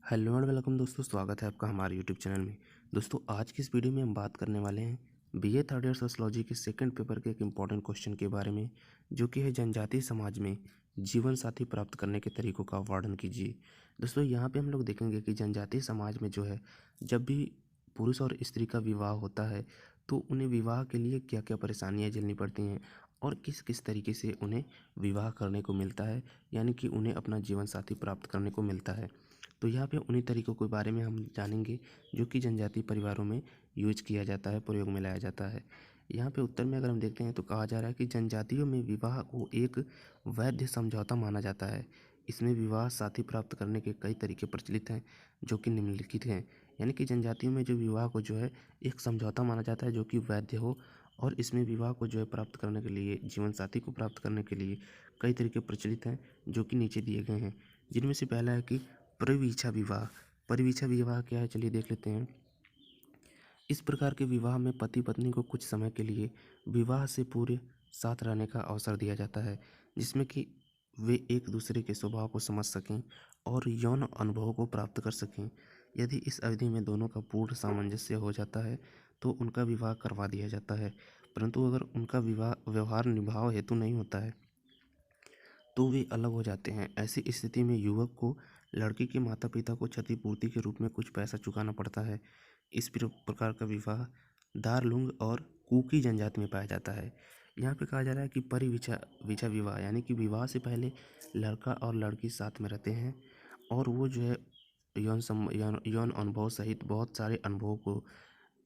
Hello and welcome दोस्तों, स्वागत है आपका हमारे यूट्यूब चैनल में। दोस्तों, आज की इस वीडियो में हम बात करने वाले हैं बीए थर्ड ईयर सोशियोलॉजी के सेकंड पेपर के एक इम्पॉर्टेंट क्वेश्चन के बारे में, जो कि है जनजातीय समाज में जीवन साथी प्राप्त करने के तरीकों का वर्णन कीजिए। दोस्तों, यहाँ पे हम लोग देखेंगे कि जनजातीय समाज में जो है, जब भी पुरुष और स्त्री का विवाह होता है तो उन्हें विवाह के लिए क्या क्या परेशानियाँ झेलनी पड़ती हैं और किस किस तरीके से उन्हें विवाह करने को मिलता है, यानी कि उन्हें अपना जीवन साथी प्राप्त करने को मिलता है। तो यहाँ पे उन्हीं तरीकों के बारे में हम जानेंगे जो कि जनजातीय परिवारों में यूज किया जाता है, प्रयोग में लाया जाता है। यहाँ पे उत्तर में अगर हम देखते हैं तो कहा जा रहा है कि जनजातियों में विवाह को एक वैध समझौता माना जाता है। इसमें विवाह साथी प्राप्त करने के कई तरीके प्रचलित हैं जो कि निम्नलिखित हैं। यानी कि जनजातियों में जो विवाह को जो है एक समझौता माना जाता है जो कि वैध हो, और इसमें विवाह को जो है प्राप्त करने के लिए, जीवन साथी को प्राप्त करने के लिए कई तरीके प्रचलित हैं जो कि नीचे दिए गए हैं। जिनमें से पहला है कि परिवीक्षा विवाह। परिवीक्षा विवाह क्या है, चलिए देख लेते हैं। इस प्रकार के विवाह में पति पत्नी को कुछ समय के लिए विवाह से पूरे साथ रहने का अवसर दिया जाता है, जिसमें कि वे एक दूसरे के स्वभाव को समझ सकें और यौन अनुभवों को प्राप्त कर सकें। यदि इस अवधि में दोनों का पूर्ण सामंजस्य हो जाता है तो उनका विवाह करवा दिया जाता है। परंतु अगर उनका विवाह व्यवहार निभाव हेतु नहीं होता है तो वे अलग हो जाते हैं। ऐसी स्थिति में युवक को लड़की के माता पिता को क्षतिपूर्ति के रूप में कुछ पैसा चुकाना पड़ता है। इस प्रकार का विवाह दारलुंग और कुकी जनजाति में पाया जाता है। यहाँ पे कहा जा रहा है कि परिविचा विचा विवाह, यानी कि विवाह से पहले लड़का और लड़की साथ में रहते हैं और वो जो है यौन अनुभव सहित बहुत सारे अनुभवों को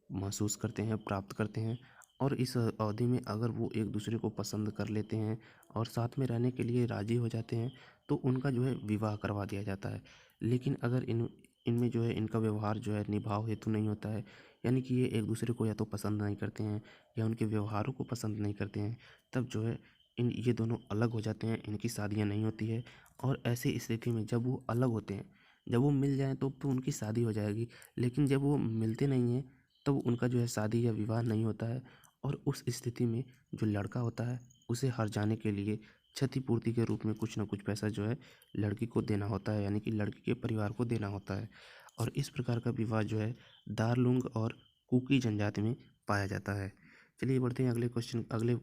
महसूस करते हैं, प्राप्त करते हैं। और इस अवधि में अगर वो एक दूसरे को पसंद कर लेते हैं और साथ में रहने के लिए राज़ी हो जाते हैं तो उनका जो है विवाह करवा दिया जाता है। लेकिन अगर इनमें जो है इनका व्यवहार जो है निभाव हेतु नहीं होता है, यानी कि ये एक दूसरे को या तो पसंद नहीं करते हैं या उनके व्यवहारों को पसंद नहीं करते हैं, तब जो है ये दोनों अलग हो जाते हैं, इनकी शादियाँ नहीं होती है। और ऐसी स्थिति में जब वो अलग होते हैं, जब वो मिल जाएँ तो उनकी शादी हो जाएगी। लेकिन जब वो मिलते नहीं हैं तब उनका जो है शादी या विवाह नहीं होता है। और उस स्थिति में जो लड़का होता है उसे हर जाने के लिए क्षतिपूर्ति के रूप में कुछ ना कुछ पैसा जो है लड़की को देना होता है, यानी कि लड़की के परिवार को देना होता है। और इस प्रकार का विवाह जो है दारलुंग और कुकी जनजाति में पाया जाता है। चलिए बढ़ते हैं अगले क्वेश्चन, अगले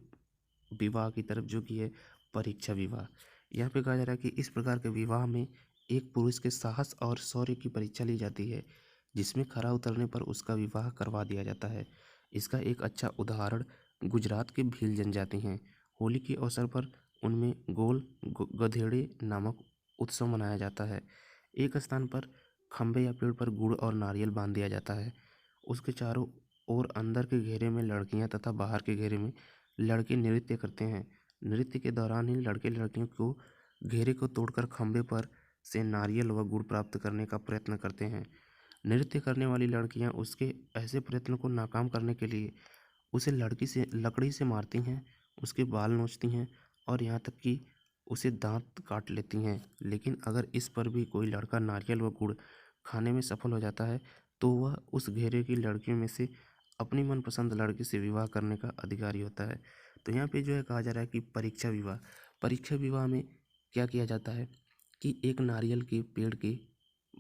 विवाह की तरफ, जो कि है परीक्षा विवाह। यहाँ पे कहा जा रहा है कि इस प्रकार के विवाह में एक पुरुष के साहस और शौर्य की परीक्षा ली जाती है, जिसमें खरा उतरने पर उसका विवाह करवा दिया जाता है। इसका एक अच्छा उदाहरण गुजरात के भील जनजाति हैं। होली के अवसर पर उनमें गोल गधेड़े नामक उत्सव मनाया जाता है। एक स्थान पर खंभे या पेड़ पर गुड़ और नारियल बांध दिया जाता है। उसके चारों ओर अंदर के घेरे में लड़कियां तथा बाहर के घेरे में लड़के नृत्य करते हैं। नृत्य के दौरान ही लड़के लड़कियों को घेरे को तोड़कर खंभे पर से नारियल व गुड़ प्राप्त करने का प्रयत्न करते हैं। नृत्य करने वाली लड़कियां उसके ऐसे प्रयत्न को नाकाम करने के लिए उसे लकड़ी से मारती हैं, उसके बाल नोचती हैं और यहाँ तक कि उसे दांत काट लेती हैं। लेकिन अगर इस पर भी कोई लड़का नारियल व गुड़ खाने में सफल हो जाता है तो वह उस घेरे की लड़कियों में से अपनी मनपसंद लड़की से विवाह करने का अधिकारी होता है। तो यहाँ पे जो है कहा जा रहा है कि परीक्षा विवाह में क्या किया जाता है कि एक नारियल के पेड़ के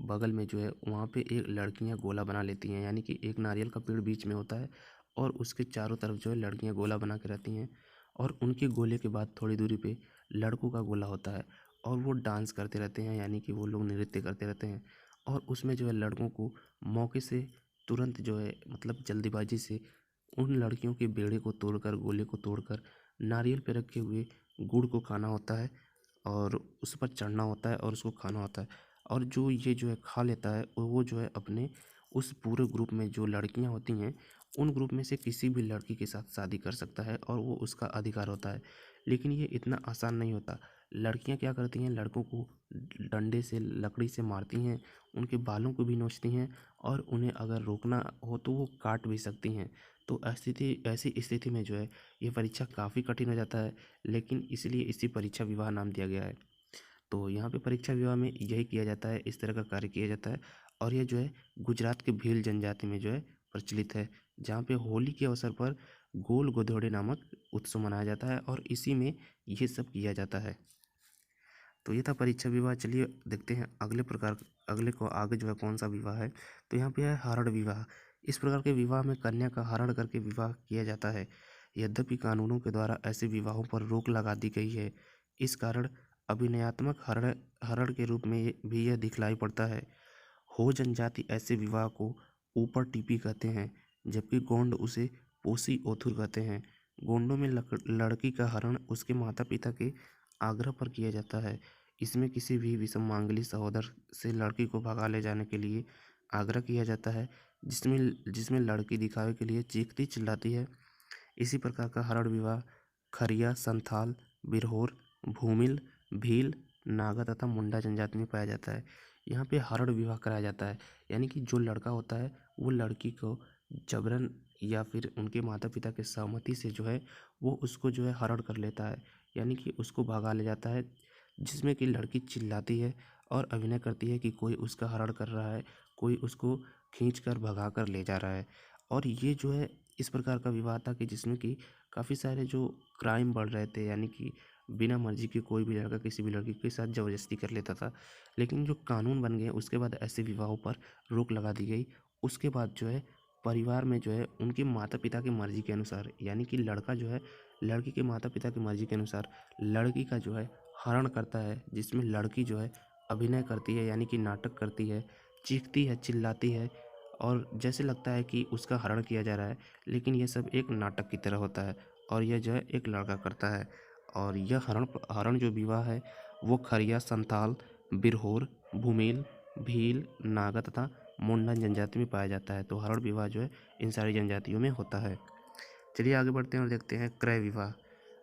बगल में जो है वहाँ पे एक लड़कियाँ गोला बना लेती हैं, यानी कि एक नारियल का पेड़ बीच में होता है और उसके चारों तरफ जो है लड़कियाँ गोला बना के रहती हैं। और उनके गोले के बाद थोड़ी दूरी पे लड़कों का गोला होता है और वो डांस करते रहते हैं, यानी कि वो लोग नृत्य करते रहते हैं। और उसमें जो है लड़कों को मौके से तुरंत जो है, मतलब जल्दीबाजी से, उन लड़कियों के बेड़े को तोड़कर, गोले को तोड़कर नारियल पे रखे हुए गुड़ को खाना होता है और उस पर चढ़ना होता है और उसको खाना होता है। और जो ये जो है खा लेता है वो जो है अपने उस पूरे ग्रुप में जो लड़कियां होती हैं उन ग्रुप में से किसी भी लड़की के साथ शादी कर सकता है और वो उसका अधिकार होता है। लेकिन ये इतना आसान नहीं होता। लड़कियां क्या करती हैं, लड़कों को डंडे से, लकड़ी से मारती हैं, उनके बालों को भी नोचती हैं और उन्हें अगर रोकना हो तो वो काट भी सकती हैं। तो ऐसी स्थिति में जो है ये परीक्षा काफ़ी कठिन हो जाता है, लेकिन इसलिए इसी परीक्षा विवाह नाम दिया गया है। तो यहाँ पे परीक्षा विवाह में यही किया जाता है, इस तरह का कार्य किया जाता है। और ये जो है गुजरात के भील जनजाति में जो है प्रचलित है, जहाँ पे होली के अवसर पर गोल गोधोड़े नामक उत्सव मनाया जाता है और इसी में ये सब किया जाता है। तो ये था परीक्षा विवाह। चलिए देखते हैं अगले को आगे जो है कौन सा विवाह है। तो यहाँ पे है हरण विवाह। इस प्रकार के विवाह में कन्या का हरण करके विवाह किया जाता है। यद्यपि कानूनों के द्वारा ऐसे विवाहों पर रोक लगा दी गई है, इस कारण अभिनयात्मक हरण हरण के रूप में भी यह दिखलाई पड़ता है। हो जनजाति ऐसे विवाह को ऊपर टीपी कहते हैं, जबकि गोंड उसे पोसी ओथुर कहते हैं। गोंडों में लड़की का हरण उसके माता पिता के आग्रह पर किया जाता है। इसमें किसी भी विषम मांगलिक सहोदर से लड़की को भगा ले जाने के लिए आग्रह किया जाता है, जिसमें जिसमें लड़की दिखावे के लिए चीखती चिल्लाती है। इसी प्रकार का हरण विवाह खरिया, संथाल, बिरहोर, भूमिल, भील, नागा तथा मुंडा जनजाति में पाया जाता है। यहाँ पे हरण विवाह कराया जाता है, यानी कि जो लड़का होता है वो लड़की को जबरन या फिर उनके माता पिता के सहमति से जो है वो उसको जो है हरण कर लेता है, यानी कि उसको भगा ले जाता है, जिसमें कि लड़की चिल्लाती है और अभिनय करती है कि कोई उसका हरण कर रहा है, कोई उसको खींच कर भगा कर ले जा रहा है। और ये जो है इस प्रकार का विवाह था कि जिसमें कि काफ़ी सारे जो क्राइम बढ़ रहे थे, यानी कि बिना मर्जी के कोई भी लड़का किसी भी लड़की के साथ ज़बरदस्ती कर लेता था। लेकिन जो कानून बन गए उसके बाद ऐसे विवाहों पर रोक लगा दी गई। उसके बाद जो है परिवार में जो है उनके माता पिता की मर्ज़ी के अनुसार, यानी कि लड़का जो है लड़की के माता पिता की मर्ज़ी के अनुसार लड़की का जो है हरण करता है, जिसमें लड़की जो है अभिनय करती है, यानी कि नाटक करती है, चीखती है, चिल्लाती है और जैसे लगता है कि उसका हरण किया जा रहा है, लेकिन यह सब एक नाटक की तरह होता है और यह जो है एक लड़का करता है। और यह हरण हरण जो विवाह है वो खरिया, संथाल, बिरहोर, भूमिल, भील, नागा तथा मुंडन जनजाति में पाया जाता है। तो हरण विवाह जो है इन सारी जनजातियों में होता है। चलिए आगे बढ़ते हैं और देखते हैं क्रय विवाह।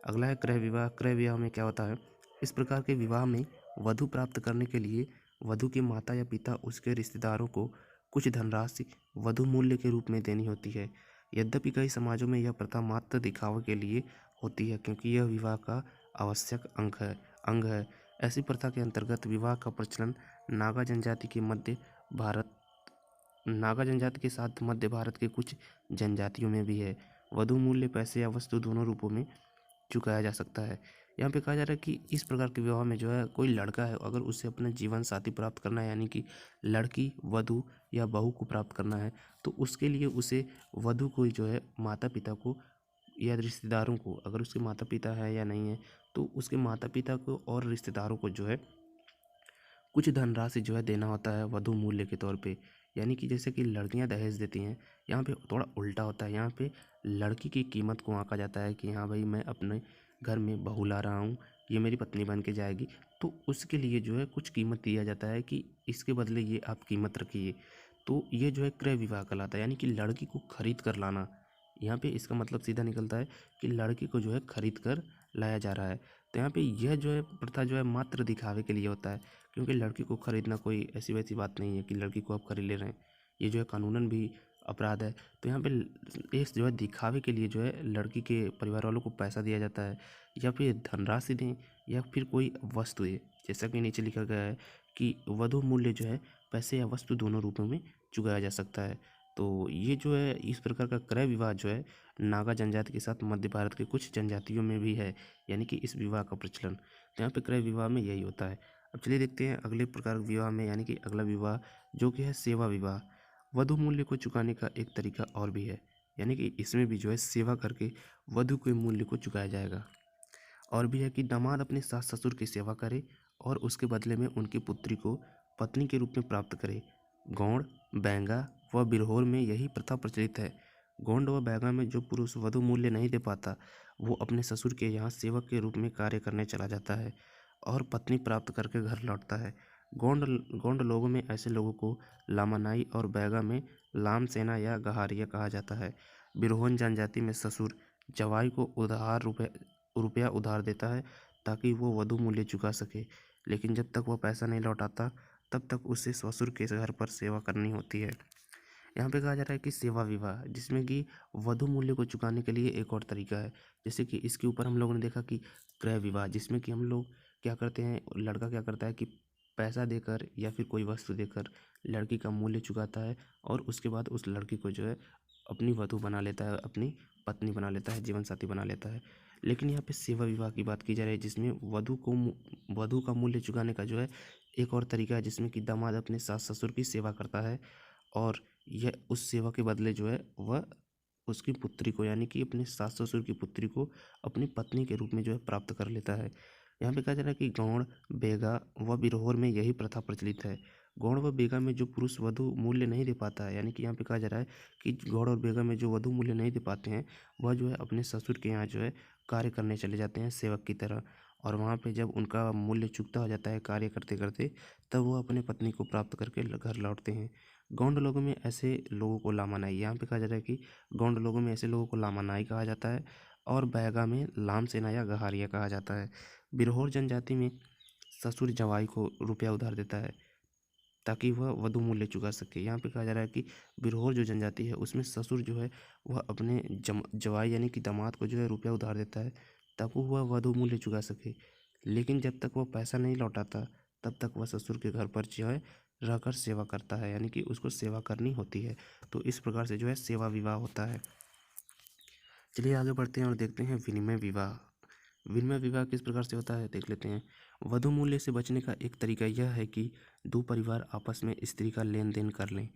अगला है क्रय विवाह। क्रय विवाह में क्या होता है? इस प्रकार के विवाह में वधु प्राप्त करने के लिए वधु के माता या पिता उसके रिश्तेदारों को कुछ धनराशि वधु मूल्य के रूप में देनी होती है। यद्यपि कई समाजों में यह प्रथा मात्र दिखावे के लिए होती है, क्योंकि यह विवाह का आवश्यक अंग है। ऐसी प्रथा के अंतर्गत विवाह का प्रचलन नागा जनजाति के मध्य भारत नागा जनजाति के साथ मध्य भारत के कुछ जनजातियों में भी है। वधु मूल्य पैसे या वस्तु दोनों रूपों में चुकाया जा सकता है। यहाँ पे कहा जा रहा है कि इस प्रकार के विवाह में जो है कोई लड़का है, अगर उसे अपना जीवन साथी प्राप्त करना है, यानी कि लड़की वधु या बहू को प्राप्त करना है, तो उसके लिए उसे वधु को जो है माता पिता को या रिश्तेदारों को, अगर उसके माता पिता है या नहीं है तो उसके माता पिता को और रिश्तेदारों को जो है कुछ धनराशि जो है देना होता है वधु मूल्य के तौर पे। यानी कि जैसे कि लड़कियां दहेज देती हैं, यहाँ पे थोड़ा उल्टा होता है। यहाँ पे लड़की की कीमत को आंका जाता है कि हाँ भाई मैं अपने घर में बहू ला रहा हूँ, ये मेरी पत्नी बन के जाएगी, तो उसके लिए जो है कुछ कीमत दिया जाता है कि इसके बदले ये आप कीमत रखिए। तो ये जो है क्रय विवाह कहलाता है, यानी कि लड़की को खरीद कर लाना। यहाँ पे इसका मतलब सीधा निकलता है कि लड़की को जो है खरीद कर लाया जा रहा है। तो यहाँ पे यह जो है प्रथा जो है मात्र दिखावे के लिए होता है, क्योंकि लड़की को खरीदना कोई ऐसी वैसी बात नहीं है कि लड़की को आप खरीद ले रहे हैं। ये जो है कानूनन भी अपराध है। तो यहाँ पे इस जो है दिखावे के लिए जो है लड़की के परिवार वालों को पैसा दिया जाता है, या फिर धनराशि दें या फिर कोई वस्तु दें। जैसा कि नीचे लिखा गया है कि वधु मूल्य जो है पैसे या वस्तु दोनों रूपों में चुकाया जा सकता है। तो ये जो है इस प्रकार का क्रय विवाह जो है नागा जनजाति के साथ मध्य भारत के कुछ जनजातियों में भी है, यानी कि इस विवाह का प्रचलन। तो यहाँ पे क्रय विवाह में यही होता है। अब चलिए देखते हैं अगले प्रकार के विवाह में, यानी कि अगला विवाह जो कि है सेवा विवाह। वधु मूल्य को चुकाने का एक तरीका और भी है, यानी कि इसमें भी जो है सेवा करके वधु के मूल्य को चुकाया जाएगा। और भी है कि दामाद अपने सास ससुर की सेवा करे और उसके बदले में उनकी पुत्री को पत्नी के रूप में प्राप्त करे। गौड़, बैंगा व बिरहोर में यही प्रथा प्रचलित है। गोंड व बैगा में जो पुरुष वधु मूल्य नहीं दे पाता, वो अपने ससुर के यहाँ सेवक के रूप में कार्य करने चला जाता है और पत्नी प्राप्त करके घर लौटता है। गोंड गोंड लोगों में ऐसे लोगों को लामानाई और बैगा में लाम सेना या गहारिया कहा जाता है। बिरहोन जनजाति में ससुर जवाई को रुपया उधार देता है ताकि वो वधु मूल्य चुका सके, लेकिन जब तक वह पैसा नहीं लौटाता तब तक उसे ससुर के घर पर सेवा करनी होती है। यहाँ पे कहा जा रहा है कि सेवा विवाह, जिसमें कि वधु मूल्य को चुकाने के लिए एक और तरीका है। जैसे कि इसके ऊपर हम लोगों ने देखा कि क्रय विवाह, जिसमें कि हम लोग क्या करते हैं, लड़का क्या करता है कि पैसा देकर या फिर कोई वस्तु देकर लड़की का मूल्य चुकाता है और उसके बाद उस लड़की को जो है अपनी वधु बना लेता है, अपनी पत्नी बना लेता है, जीवन साथी बना लेता है। लेकिन यहाँ पे सेवा विवाह की बात की जा रही है, जिसमें वधु का मूल्य चुकाने का जो है एक और तरीका है, जिसमें कि दामाद अपने सास ससुर की सेवा करता है और यह उस सेवा के बदले जो है वह उसकी पुत्री को, यानी कि अपने सास ससुर की पुत्री को अपनी पत्नी के रूप में जो है प्राप्त कर लेता है। यहाँ पे कहा जा रहा है कि गौड़, बेगा व बिरहोर में यही प्रथा प्रचलित है। गौड़ व बेगा में जो पुरुष वधु मूल्य नहीं दे पाता है, यानी कि यहाँ पे कहा जा रहा है कि गौड़ और बेगा में जो वधु मूल्य नहीं दे पाते हैं, वह जो है अपने ससुर के यहाँ जो है कार्य करने चले जाते हैं सेवक की तरह। और वहाँ पे जब उनका मूल्य चुकता हो जाता है कार्य करते करते, तब वो अपने पत्नी को प्राप्त करके घर लौटते हैं। गौंड लोगों में ऐसे लोगों को लामानाई, यहाँ पे कहा जा रहा है कि गौंड लोगों में ऐसे लोगों को लामानाई कहा जाता है और बैगा में लाम सेना या गहारिया कहा जाता है। बिरहोर जनजाति में ससुर जवाई को रुपया उधार देता है ताकि वह वधु मूल्य चुका सके। यहाँ पे कहा जा रहा है कि बिरहोर जो जनजाति है उसमें ससुर जो है वह अपने जवाई यानी कि दामाद को जो है रुपया उधार देता है ताकि वह वधु मूल्य चुका सके। लेकिन जब तक वह पैसा नहीं लौटाता तब तक वह ससुर के घर पर जो है रहकर सेवा करता है, यानी कि उसको सेवा करनी होती है। तो इस प्रकार से जो है सेवा विवाह होता है। चलिए आगे बढ़ते हैं और देखते हैं विनिमय विवाह। विनिमय विवाह किस प्रकार से होता है देख लेते हैं। वधु मूल्य से बचने का एक तरीका यह है कि दो परिवार आपस में स्त्री का लेन देन कर लें।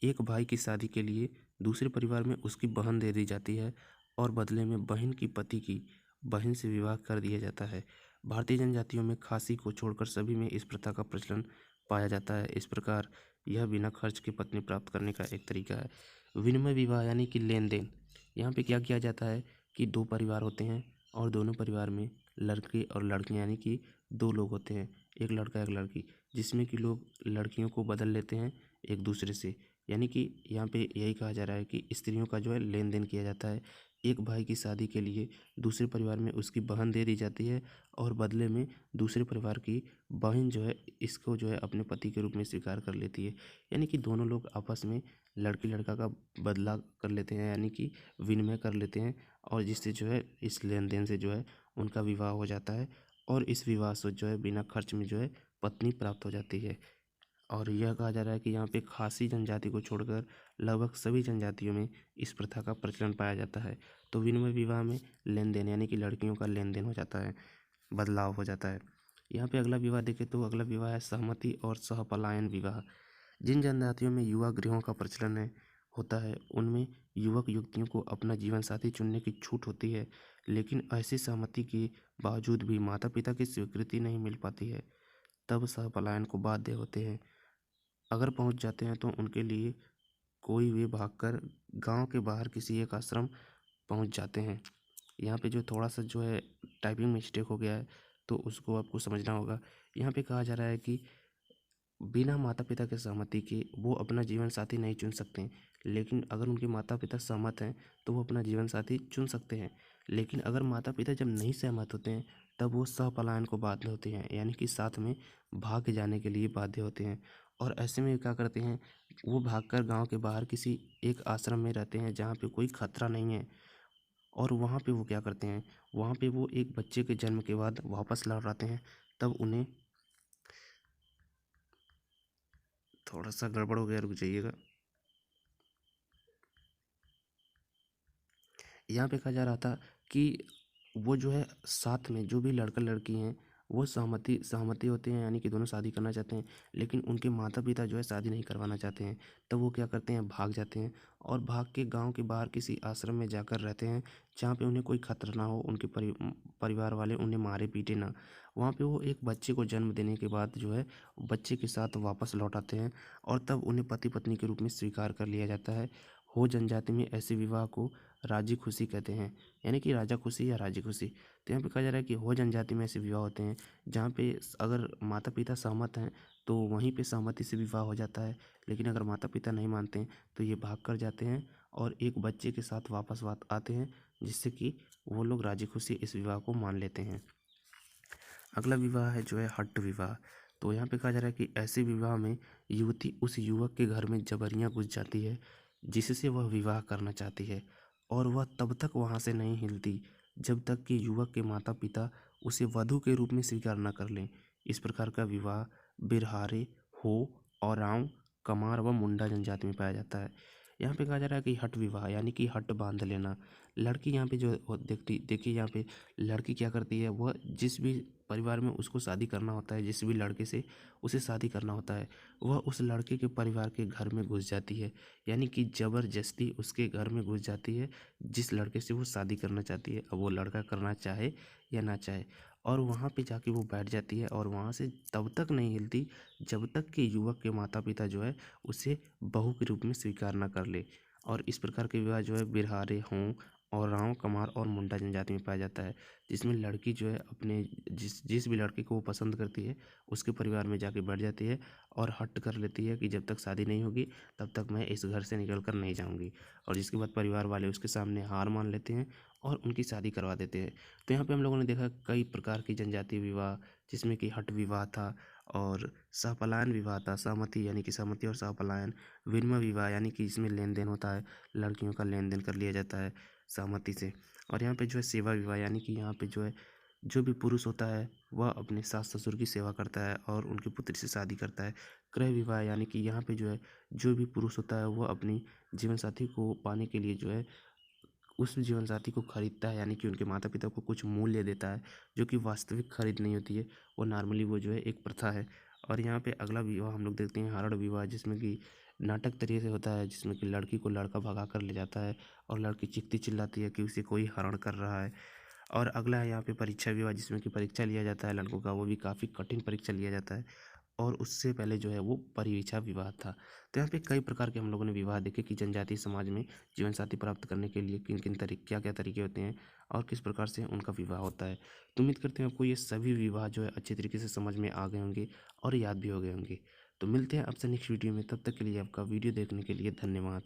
एक भाई की शादी के लिए दूसरे परिवार में उसकी बहन दे दी जाती है और बदले में बहन की पति की बहन से विवाह कर दिया जाता है। भारतीय जनजातियों में खासी को छोड़कर सभी में इस प्रथा का प्रचलन पाया जाता है। इस प्रकार यह बिना खर्च के पत्नी प्राप्त करने का एक तरीका है। विनिमय विवाह यानी कि लेन देन। यहाँ पे क्या किया जाता है कि दो परिवार होते हैं और दोनों परिवार में लड़के और लड़कियाँ यानी कि दो लोग होते हैं, एक लड़का एक लड़की, जिसमें कि लोग लड़कियों को बदल लेते हैं एक दूसरे से। यानी कि यहाँ पे यही कहा जा रहा है कि स्त्रियों का जो है लेन देन किया जाता है। एक भाई की शादी के लिए दूसरे परिवार में उसकी बहन दे दी जाती है और बदले में दूसरे परिवार की बहन जो है इसको जो है अपने पति के रूप में स्वीकार कर लेती है। यानी कि दोनों लोग आपस में लड़की लड़का का बदला कर लेते हैं, यानी कि विनिमय कर लेते हैं और जिससे जो है इस लेन देन से जो है उनका विवाह हो जाता है और इस विवाह से जो है बिना खर्च में जो है पत्नी प्राप्त हो जाती है। और यह कहा जा रहा है कि यहाँ पे खासी जनजाति को छोड़कर लगभग सभी जनजातियों में इस प्रथा का प्रचलन पाया जाता है। तो विनिमय विवाह में लेन देन यानी कि लड़कियों का लेन देन हो जाता है, बदलाव हो जाता है। यहाँ पे अगला विवाह देखें तो अगला विवाह है सहमति और सहपलायन विवाह। जिन जनजातियों में युवा गृहों का प्रचलन होता है उनमें युवक युवतियों को अपना जीवन साथी चुनने की छूट होती है, लेकिन ऐसी सहमति के बावजूद भी माता पिता की स्वीकृति नहीं मिल पाती है। तब सहपलायन को बाध्य होते हैं। अगर पहुंच जाते हैं तो उनके लिए कोई वे भागकर गांव के बाहर किसी एक आश्रम पहुंच जाते हैं। यहाँ पे जो थोड़ा सा जो है टाइपिंग मिस्टेक हो गया है तो उसको आपको समझना होगा। यहाँ पे कहा जा रहा है कि बिना माता पिता के सहमति के वो अपना जीवन साथी नहीं चुन सकते, लेकिन अगर उनके माता पिता सहमत हैं तो वो अपना जीवन साथी चुन सकते हैं। लेकिन अगर माता पिता जब नहीं सहमत होते हैं तब वो सहपलायन को बाध्य होते हैं, यानी कि साथ में भाग जाने के लिए बाध्य होते हैं। और ऐसे में क्या करते हैं, वो भागकर गांव के बाहर किसी एक आश्रम में रहते हैं जहाँ पे कोई खतरा नहीं है। और वहाँ पे वो क्या करते हैं, वहाँ पे वो एक बच्चे के जन्म के बाद वापस लौट आते हैं। तब उन्हें थोड़ा सा गड़बड़ हो गया, रुक जाइएगा। यहाँ पे कहा जा रहा था कि वो जो है साथ में जो भी लड़का लड़की हैं वो सहमति होते हैं, यानी कि दोनों शादी करना चाहते हैं, लेकिन उनके माता पिता जो है शादी नहीं करवाना चाहते हैं। तब वो क्या करते हैं, भाग जाते हैं और भाग के गांव के बाहर किसी आश्रम में जाकर रहते हैं जहाँ पे उन्हें कोई खतरा ना हो, उनके परिवार वाले उन्हें मारे पीटे ना। वहाँ पे वो एक बच्चे को जन्म देने के बाद जो है बच्चे के साथ वापस लौट आते हैं और तब उन्हें पति पत्नी के रूप में स्वीकार कर लिया जाता है। हो जनजाति में ऐसे विवाह को राजी खुशी कहते हैं, यानी कि राजा खुशी या राजी खुशी। तो यहाँ पे कहा जा रहा है कि हो जनजाति में ऐसे विवाह होते हैं जहाँ पे अगर माता पिता सहमत हैं तो वहीं पे सहमति से विवाह हो जाता है, लेकिन अगर माता पिता नहीं मानते हैं तो ये भाग कर जाते हैं और एक बच्चे के साथ वापस आते हैं, जिससे कि वो लोग राजी खुशी इस विवाह को मान लेते हैं। अगला विवाह है जो है हट्ट विवाह। तो यहाँ पे कहा जा रहा है कि ऐसे विवाह में युवती उस युवक के घर में जबरियाँ घुस जाती है जिससे वह विवाह करना चाहती है और वह तब तक वहाँ से नहीं हिलती जब तक कि युवक के माता पिता उसे वधू के रूप में स्वीकार न कर लें। इस प्रकार का विवाह बिरहारे, हो, औरांव, कमार व मुंडा जनजाति में पाया जाता है। यहाँ पे कहा जा रहा है कि हट विवाह यानी कि हट बांध लेना। लड़की यहाँ पे जो देखिए यहाँ पे लड़की क्या करती है, वह जिस भी परिवार में उसको शादी करना होता है, जिस भी लड़के से उसे शादी करना होता है, वह उस लड़के के परिवार के घर में घुस जाती है। यानी कि ज़बरदस्ती उसके घर में घुस जाती है जिस लड़के से वो शादी करना चाहती है, अब वो लड़का करना चाहे या ना चाहे। और वहाँ पे जाके वो बैठ जाती है और वहाँ से तब तक नहीं हिलती जब तक कि युवक के माता पिता जो है उसे बहू के रूप में स्वीकार ना कर ले। और इस प्रकार के विवाह जो है बिरहारे हों और राव, कमार और मुंडा जनजाति में पाया जाता है, जिसमें लड़की जो है अपने जिस जिस भी लड़के को वो पसंद करती है उसके परिवार में जाके बैठ जाती है और हट कर लेती है कि जब तक शादी नहीं होगी तब तक मैं इस घर से निकल कर नहीं जाऊँगी। और जिसके बाद परिवार वाले उसके सामने हार मान लेते हैं और उनकी शादी करवा देते हैं। तो यहाँ पे हम लोगों ने देखा कई प्रकार की जनजातीय विवाह, जिसमें कि हट विवाह था और सहपलायन विवाह था, सहमति यानी कि सहमति और सहपलायन, विनिमय विवाह यानी कि इसमें लेन देन होता है, लड़कियों का लेन देन कर लिया जाता है सहमति से। और यहाँ पे जो है सेवा विवाह यानी कि यहाँ पे जो है जो भी पुरुष होता है वह अपने सास ससुर की सेवा करता है और उनकी पुत्री से शादी करता है। क्रय विवाह यानी कि यहाँ पे जो है जो भी पुरुष होता है वह अपनी जीवन साथी को पाने के लिए जो है उस जीवन साथी को खरीदता है, यानी कि उनके माता पिता को कुछ मूल्य देता है जो कि वास्तविक खरीद नहीं होती है, वो नॉर्मली वो जो है एक प्रथा है। और यहाँ पे अगला विवाह हम लोग देखते हैं हरण विवाह, जिसमें कि नाटक तरीके से होता है, जिसमें कि लड़की को लड़का भगा कर ले जाता है और लड़की चीखती चिल्लाती है कि उसे कोई हरण कर रहा है। और अगला है यहाँ पे परीक्षा विवाह, जिसमें कि परीक्षा लिया जाता है लड़कों का, वो भी काफ़ी कठिन परीक्षा लिया जाता है और उससे पहले जो है वो परिवीक्षा विवाह था। तो यहाँ पे कई प्रकार के हम लोगों ने विवाह देखे कि जनजातीय समाज में जीवन साथी प्राप्त करने के लिए किन किन तरीके क्या क्या तरीके होते हैं और किस प्रकार से उनका विवाह होता है। तो उम्मीद करते हैं आपको ये सभी विवाह जो है अच्छे तरीके से समझ में आ गए होंगे और याद भी हो गए होंगे। तो मिलते हैं आपसे नेक्स्ट वीडियो में, तब तक के लिए आपका वीडियो देखने के लिए धन्यवाद।